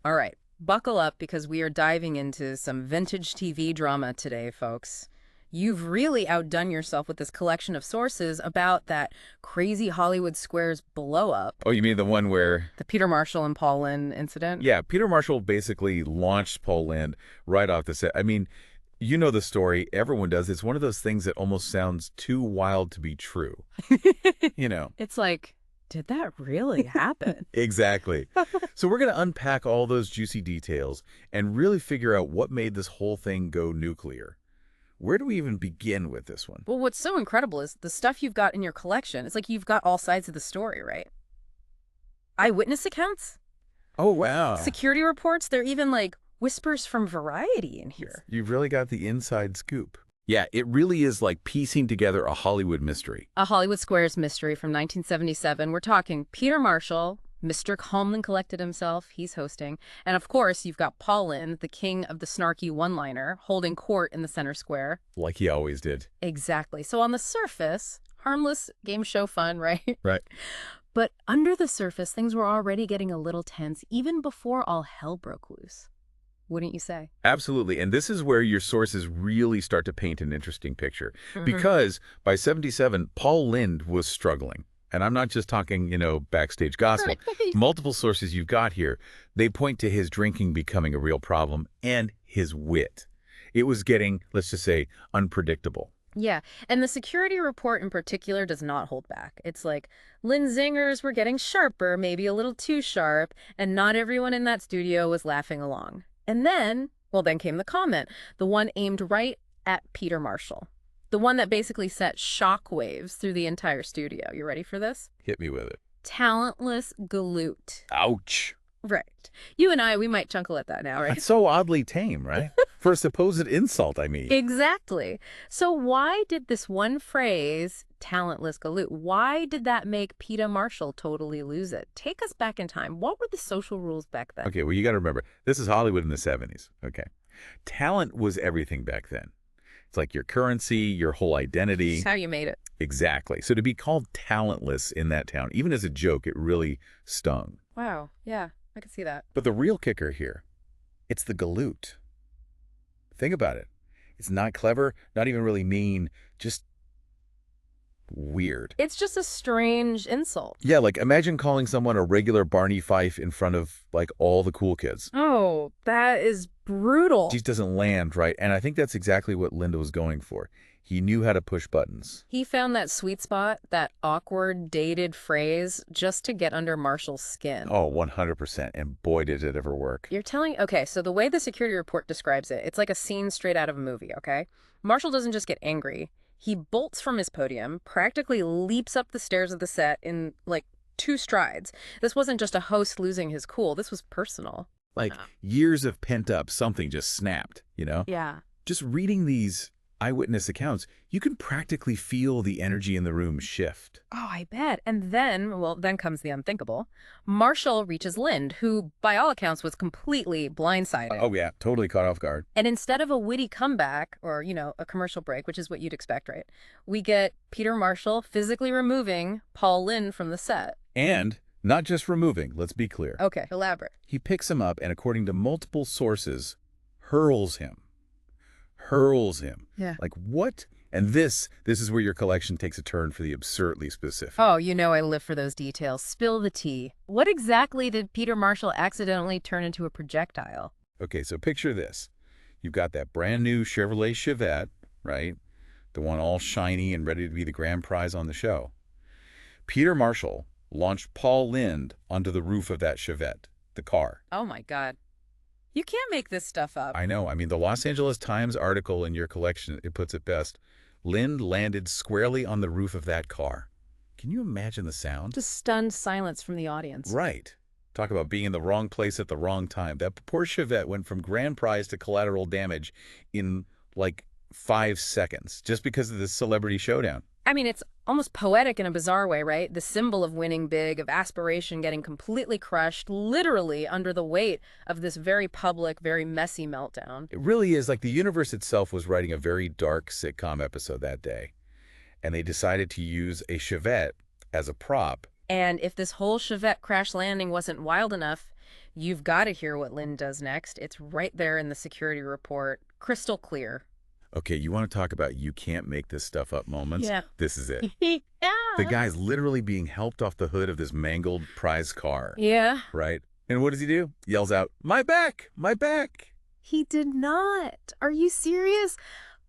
All right, buckle up because we are diving into some vintage TV drama today, folks. You've really outdone yourself with this collection of sources about that crazy Hollywood Squares blow up, Oh, you mean the one where, the Peter Marshall and Paul Lynde incident. yeah, Peter Marshall basically launched Paul Lynde right off the set. I mean, you know the story. Everyone does. It's one of those things that almost sounds too wild to be true. You know, It's like, did that really happen? exactly. So we're going to unpack all those juicy details and really figure out what made this whole thing go nuclear. Where do we even begin with this one? Well, what's so incredible is the stuff you've got in your collection. It's like you've got all sides of the story, right? Eyewitness accounts, Oh, wow. security reports, they're even like whispers from Variety in here. You've really got the inside scoop. Yeah, it really is like piecing together a Hollywood mystery. A Hollywood Squares mystery from 1977. We're talking Peter Marshall, Mr. Calmly Collected himself, he's hosting. And of course, you've got Paul Lynde, the king of the snarky one-liner, holding court in the center square. Like he always did. Exactly. So on the surface, harmless game show fun, right? Right. But under the surface, things were already getting a little tense even before all hell broke loose. Wouldn't you say? Absolutely. And this is where your sources really start to paint an interesting picture. Mhm. Because by 77, Paul Lynde was struggling. And I'm not just talking, backstage gospel. Multiple sources you've got here, they point to his drinking becoming a real problem and his wit. It was getting, let's just say, unpredictable. Yeah, and the security report in particular does not hold back. It's like, Lynn zingers were getting sharper, maybe a little too sharp, and not everyone in that studio was laughing along. And then came the comment, the one aimed right at Peter Marshall. The one that basically set shockwaves through the entire studio. You ready for this? Hit me with it. Talentless galoot. Ouch. Right. You and I, we might chuckle at that now, right? That's so oddly tame, right? For a supposed insult, I mean. Exactly. So why did this one phrase, talentless galoot, why did that make Peter Marshall totally lose it? Take us back in time. What were the social rules back then? Okay, well, you got to remember, this is Hollywood in the 70s, okay? Talent was everything back then. It's like your currency, your whole identity. That's how you made it. Exactly. So to be called talentless in that town, even as a joke, it really stung. Wow. Yeah, I could see that. But the real kicker here, it's the galoot. Think about it. It's not clever, not even really mean, just weird. It's just a strange insult. Yeah, like imagine calling someone a regular Barney Fife in front of like all the cool kids. Oh, that is brutal. Just doesn't land, right? And I think that's exactly what Linda was going for. He knew how to push buttons. He found that sweet spot, that awkward, dated phrase, just to get under Marshall's skin. Oh, 100%. And boy, did it ever work. You're telling, okay, so the way the security report describes it, it's like a scene straight out of a movie, okay? Marshall doesn't just get angry. He bolts from his podium, practically leaps up the stairs of the set in like 2 strides. This wasn't just a host losing his cool. This was personal. Like years of pent up, something just snapped, Yeah. Just reading these eyewitness accounts, you can practically feel the energy in the room shift. Oh, I bet. And then comes the unthinkable. Marshall reaches Lynde, who, by all accounts, was completely blindsided. Oh, yeah, totally caught off guard. And instead of a witty comeback or, a commercial break, which is what you'd expect, right? We get Peter Marshall physically removing Paul Lynde from the set. And not just removing, let's be clear. Okay, elaborate. He picks him up and, according to multiple sources, hurls him. Hurls him. Yeah. Like what? And this is where your collection takes a turn for the absurdly specific. Oh, I live for those details. Spill the tea. What exactly did Peter Marshall accidentally turn into a projectile? Okay, so picture this. You've got that brand new Chevrolet Chevette, right? The one all shiny and ready to be the grand prize on the show. Peter Marshall launched Paul Lynde onto the roof of that Chevette, the car. Oh, my God. You can't make this stuff up. I know. I mean, the Los Angeles Times article in your collection, it puts it best. Lynde landed squarely on the roof of that car. Can you imagine the sound? Just stunned silence from the audience. Right. Talk about being in the wrong place at the wrong time. That poor Chevette went from grand prize to collateral damage in like 5 seconds just because of this celebrity showdown. I mean, it's almost poetic in a bizarre way, right? The symbol of winning big, of aspiration getting completely crushed, literally under the weight of this very public, very messy meltdown. It really is like the universe itself was writing a very dark sitcom episode that day. And they decided to use a Chevette as a prop. And if this whole Chevette crash landing wasn't wild enough, You've got to hear what Lynn does next. It's right there in the security report, crystal clear. Okay, you want to talk about you can't make this stuff up moments? Yeah. This is it. The Yeah. guy's literally being helped off the hood of this mangled prize car, Yeah. right? And what does he do? Yells out, "My back! My back!" He did not. Are you serious?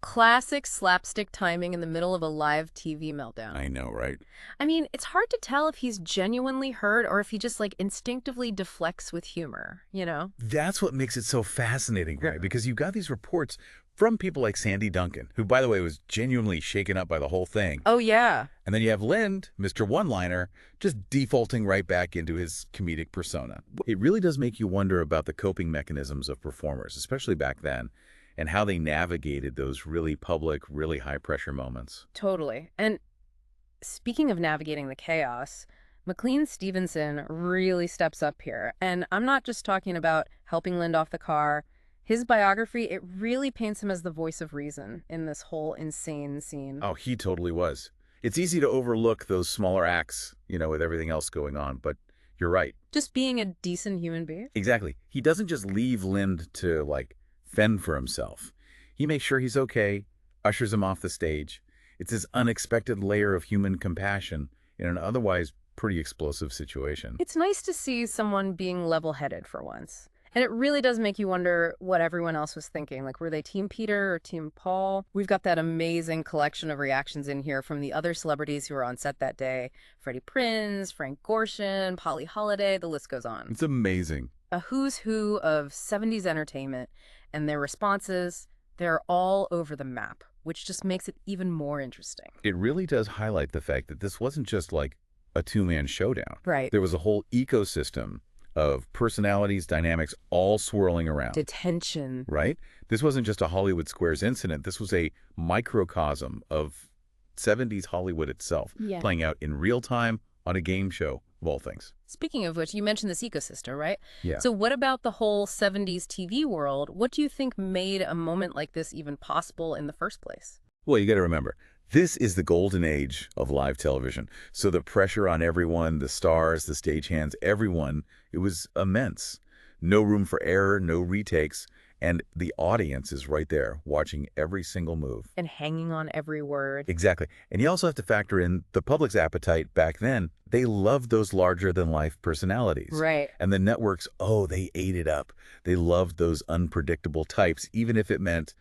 Classic slapstick timing in the middle of a live TV meltdown. I know, right? I mean, it's hard to tell if he's genuinely hurt or if he just like instinctively deflects with humor, you know? That's what makes it so fascinating, right? Because you got these reports from people like Sandy Duncan, who, by the way, was genuinely shaken up by the whole thing. Oh, yeah. And then you have Lynde, Mr. One-Liner, just defaulting right back into his comedic persona. It really does make you wonder about the coping mechanisms of performers, especially back then, and how they navigated those really public, really high-pressure moments. Totally. And speaking of navigating the chaos, McLean Stevenson really steps up here. And I'm not just talking about helping Lynde off the car. His biography, it really paints him as the voice of reason in this whole insane scene. Oh, he totally was. It's easy to overlook those smaller acts, with everything else going on, but you're right. Just being a decent human being. Exactly. He doesn't just leave Lynde to, fend for himself. He makes sure he's okay, ushers him off the stage. It's this unexpected layer of human compassion in an otherwise pretty explosive situation. It's nice to see someone being level-headed for once. And it really does make you wonder what everyone else was thinking. Like, were they Team Peter or Team Paul? We've got that amazing collection of reactions in here from the other celebrities who were on set that day. Freddie Prinze, Frank Gorshin, Polly Holiday, the list goes on. It's amazing. A who's who of 70s entertainment, and their responses, they're all over the map, which just makes it even more interesting. It really does highlight the fact that this wasn't just like a two-man showdown. Right. There was a whole ecosystem of personalities, dynamics, all swirling around. Detention. Right? This wasn't just a Hollywood Squares incident. This was a microcosm of 70s Hollywood itself, playing out in real time on a game show, of all things. Speaking of which, you mentioned this ecosystem, right? Yeah. So what about the whole 70s TV world? What do you think made a moment like this even possible in the first place? Well, you got to remember, this is the golden age of live television. So the pressure on everyone, the stars, the stagehands, everyone, it was immense. No room for error, no retakes, and the audience is right there watching every single move. And hanging on every word. Exactly. And you also have to factor in the public's appetite back then. They loved those larger-than-life personalities. Right. And the networks, they ate it up. They loved those unpredictable types, even if it meant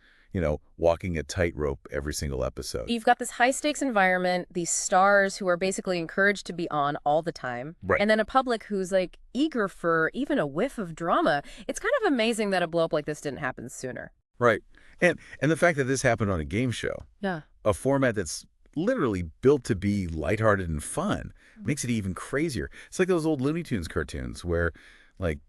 walking a tightrope every single episode. You've got this high-stakes environment, these stars who are basically encouraged to be on all the time, Right. and then a public who's eager for even a whiff of drama. It's kind of amazing that a blow-up like this didn't happen sooner. Right. And the fact that this happened on a game show, Yeah. a format that's literally built to be lighthearted and fun, makes it even crazier. It's like those old Looney Tunes cartoons where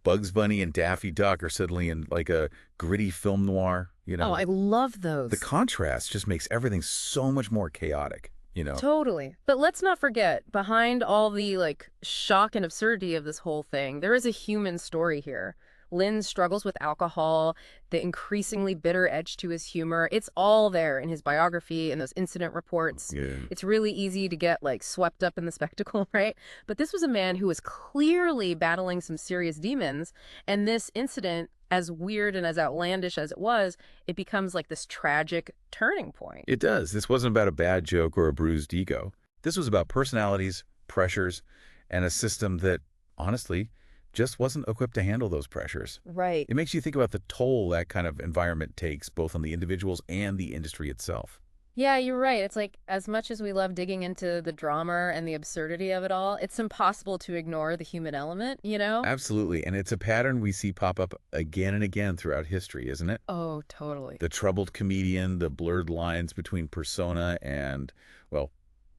Bugs Bunny and Daffy Duck are suddenly in a gritty film noir, Oh, I love those. The contrast just makes everything so much more chaotic, Totally. But let's not forget, behind all the shock and absurdity of this whole thing, there is a human story here. Lynde struggles with alcohol, the increasingly bitter edge to his humor. It's all there in his biography and those incident reports. Yeah. It's really easy to get swept up in the spectacle, right? But this was a man who was clearly battling some serious demons. And this incident, as weird and as outlandish as it was, it becomes this tragic turning point. It does. This wasn't about a bad joke or a bruised ego. This was about personalities, pressures, and a system that, honestly, just wasn't equipped to handle those pressures. Right. It makes you think about the toll that kind of environment takes, both on the individuals and the industry itself. Yeah, you're right. It's as much as we love digging into the drama and the absurdity of it all, it's impossible to ignore the human element, Absolutely. And it's a pattern we see pop up again and again throughout history, isn't it? Oh, totally. The troubled comedian, the blurred lines between persona and,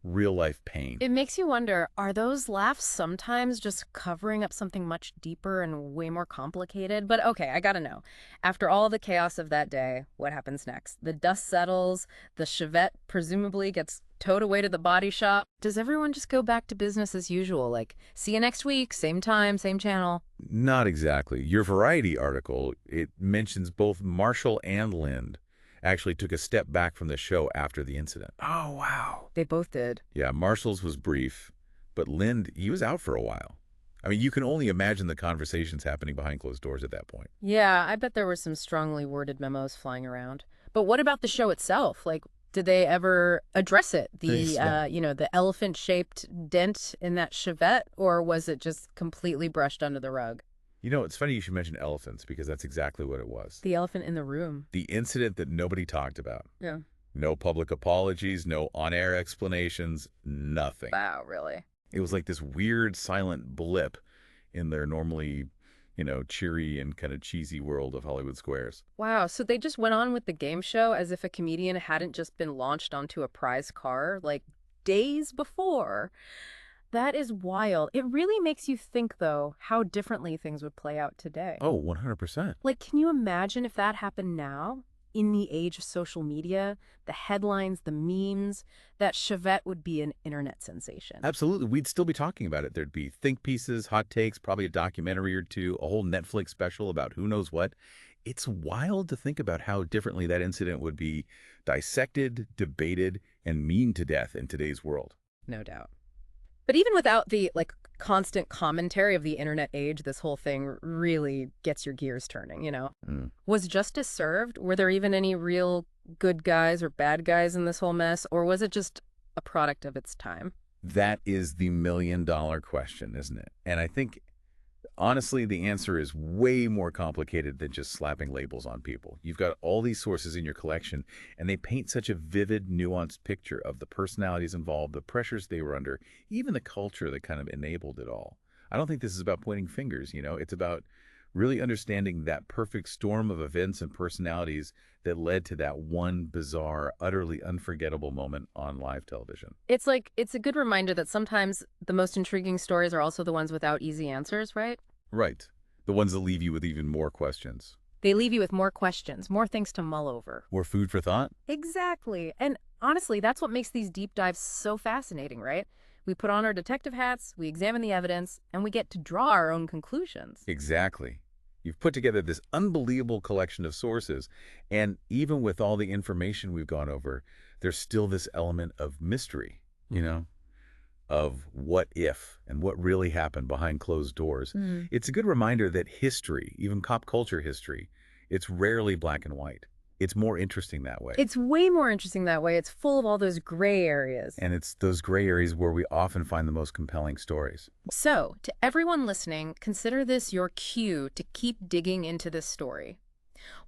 real-life pain. It makes you wonder, are those laughs sometimes just covering up something much deeper and way more complicated? But okay, I gotta know. After all the chaos of that day, what happens next? The dust settles, the Chevette presumably gets towed away to the body shop. Does everyone just go back to business as usual? See you next week, same time, same channel? Not exactly. Your Variety article, it mentions both Marshall and Lynde actually took a step back from the show after the incident. Oh, wow. They both did. Yeah, Marshall's was brief, but Lynde, he was out for a while. I mean, you can only imagine the conversations happening behind closed doors at that point. Yeah, I bet there were some strongly worded memos flying around. But what about the show itself? Like, did they ever address it? Yeah. The elephant-shaped dent in that Chevette, or was it just completely brushed under the rug? You know, it's funny you should mention elephants because that's exactly what it was. The elephant in the room. The incident that nobody talked about. Yeah. No public apologies, no on-air explanations, nothing. Wow, really? It was like this weird silent blip in their normally, cheery and kind of cheesy world of Hollywood squares. Wow, so they just went on with the game show as if a comedian hadn't just been launched onto a prize car, like, days before. That is wild. It really makes you think, though, how differently things would play out today. Oh, 100%. Like, can you imagine if that happened now? In the age of social media, the headlines, the memes, that Chevette would be an internet sensation. Absolutely. We'd still be talking about it. There'd be think pieces, hot takes, probably a documentary or two, a whole Netflix special about who knows what. It's wild to think about how differently that incident would be dissected, debated, and memed to death in today's world. No doubt. But even without the, constant commentary of the internet age, this whole thing really gets your gears turning. Mm. Was justice served? Were there even any real good guys or bad guys in this whole mess? Or was it just a product of its time? That is the million-dollar question, isn't it? And I think, honestly, the answer is way more complicated than just slapping labels on people. You've got all these sources in your collection, and they paint such a vivid, nuanced picture of the personalities involved, the pressures they were under, even the culture that kind of enabled it all. I don't think this is about pointing fingers, It's about really understanding that perfect storm of events and personalities that led to that one bizarre, utterly unforgettable moment on live television. It's a good reminder that sometimes the most intriguing stories are also the ones without easy answers, right? Right. The ones that leave you with even more questions. They leave you with more questions, more things to mull over. More food for thought? Exactly. And honestly, that's what makes these deep dives so fascinating, right? We put on our detective hats, we examine the evidence, and we get to draw our own conclusions. Exactly. You've put together this unbelievable collection of sources, and even with all the information we've gone over, there's still this element of mystery, of what if and what really happened behind closed doors. Mm. It's a good reminder that history, even pop culture history, it's rarely black and white. It's more interesting that way. It's way more interesting that way. It's full of all those gray areas. And it's those gray areas where we often find the most compelling stories. So, to everyone listening, consider this your cue to keep digging into this story.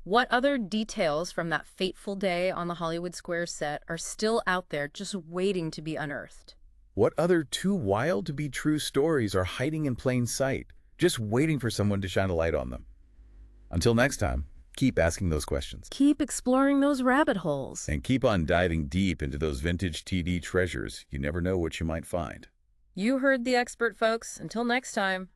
What other details from that fateful day on the Hollywood Squares set are still out there just waiting to be unearthed? What other too wild to be true stories are hiding in plain sight, just waiting for someone to shine a light on them? Until next time, keep asking those questions. Keep exploring those rabbit holes. And keep on diving deep into those vintage TD treasures. You never know what you might find. You heard the expert, folks. Until next time.